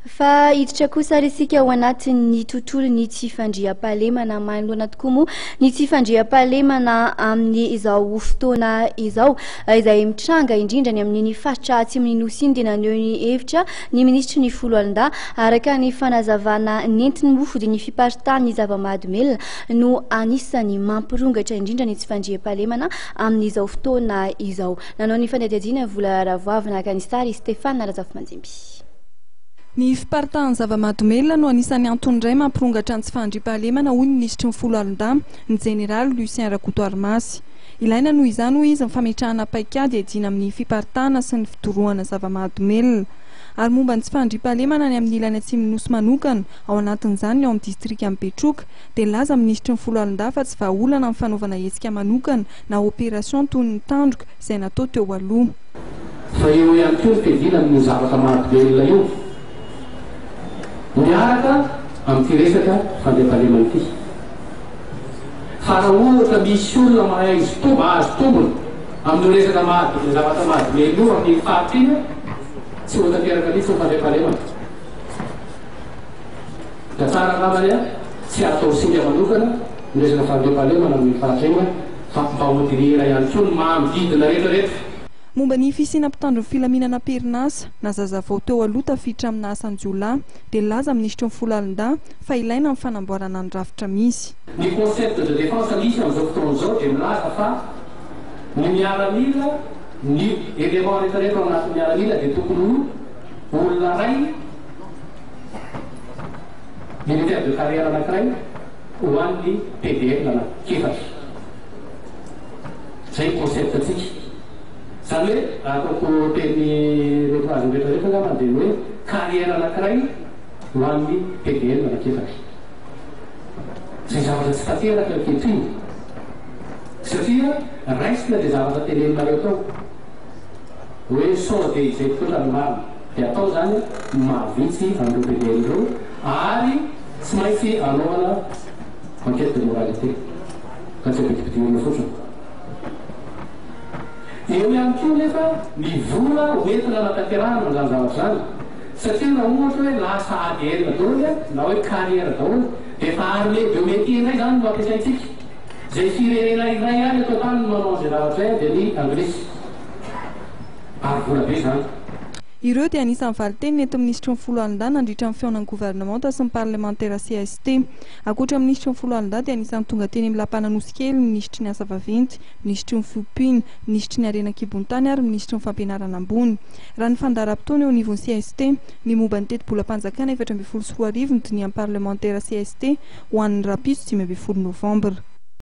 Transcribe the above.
Fa hiditra kosa resika ao anatin'ny tontolon'ny tsy fandriam-pahalemana manoloana tokoa moa ny tsy fandriam-pahalemana amin'ny izao fotoana izao izay mitranga indrindra ny amin'ny faritra atsimo nosy iny dia naneho ny hevitra ny ministra ny folo alin-da araka ny fanazavana nentiny mofo dia ny fiparitahan'ny zava-mahadomelona no anisany mampirongatra indrindra ny tsy fandriam-pahalemana amin'izao fotoana izao. Nanao ny fanadihadiana vola ravoavina kanisary Stéphane Razafy-Manjimby. Ny fiparitahan'ny zava-mahadomelona no anisany antony iray mampirongatra ny tsy fandriam-pahalemana hoy ny ministra ny folo alin-da ny jeneraly Lucien Rakotoarimasy. Ilaina noho izany hoy izy ny fametrahana paikady hiadina amin'ny fiparitahana sy ny fidorohana zava-mahadomelona. Ary momba ny tsy fandriam-pahalemana ny amin'ny ilany atsimo nosy manokana ao anatin'izany ny ao amin'ny distrika amin'ny Betroka dia laza ministra ny folo alin-da fa tsy vahaolana amin'ny fanaovana hetsika manokana na opération toy ny tandroka izay natao teo aloha. Fa eo ihany koa ny fiadina amin'ny zavatra mahadomelona io miaraka amin'ity resaka fandriam-pahalemana ity. Fa raha ohatra misy olona mahay azo tombony amin'ny resaka zavatra mahadomelona io amin'ny faritra iny tsy ho tanteraka mihitsy ny fandriam-pahalemana. Da tsara angambany tsy atao singa manokana ny resaka fandriam-pahalemana amin'ny faritra iny fa mba hodirira ihany koa ny mahamididina rehetrarehetra. Momba ny fisina mpitandro ny filaminana perinasa na zazavao teo aloha tafiditra amin'ny asany jiolahy dia laza ministra ny folo alin-da fa ilaina amin'ny fanamboarana ny rafitra misy. Ny concept de défense misy amin'izao fotoana izao dia milaza fa ny miaramila ny élément rehetrarehetra ao anatin'ny miaramila dia tokony olona ray militaire de carrière anankiray ho an'ny PDL na kefatra. Zay concept atsika. Zany hoe ataoko teny rehetrazy rehetrarehetra angamba dia hoe carrière anankiray ho an'ny PDL na kefatra. Zay zavatra tsy tanteraka ankehitriny satria raisina dia zavatra teneninareo tao hoe sao dia izay tokotra ny marina dia atao zany mahavitsy amin'ireo PDL ireo ary tsy maintsy anaovana enquête de moralité ka tsy apitipitinina fotsiny. Eo ihany koa nefa ny vola hoentina anatanterahana amin'izany zavatra zany satria na ohatra hoe lasa ADN daholo na hoe carrière daholo dia efa armée biométrique indray zany no ampiasaintsika. Zay firenena iray ihany atao tany no manao izay zavatra dia ny Anglisy ary vola be zany. Ireo dia anisan'ny valiteny nety ministra ny folo alin-da nandritra ny fihaonan'ny gouvernemanta sy ny parlementaire CST. Ankoatra ministra ny folo alin-da dia anisan'ny tonga teny amin'ny Lampananosy kely ny ministry ny asa vaventy, ministry ny fiompiana, ministry ny harena kibon-tany ary ministry ny fampianarana ambony. Raha ny fandaharam-potoana eo anivon'ny CST ny momba ny teti-bolam-panjakana 2024 ny diniham parlementaire CST ho an'ny rapiso 20 Novambra.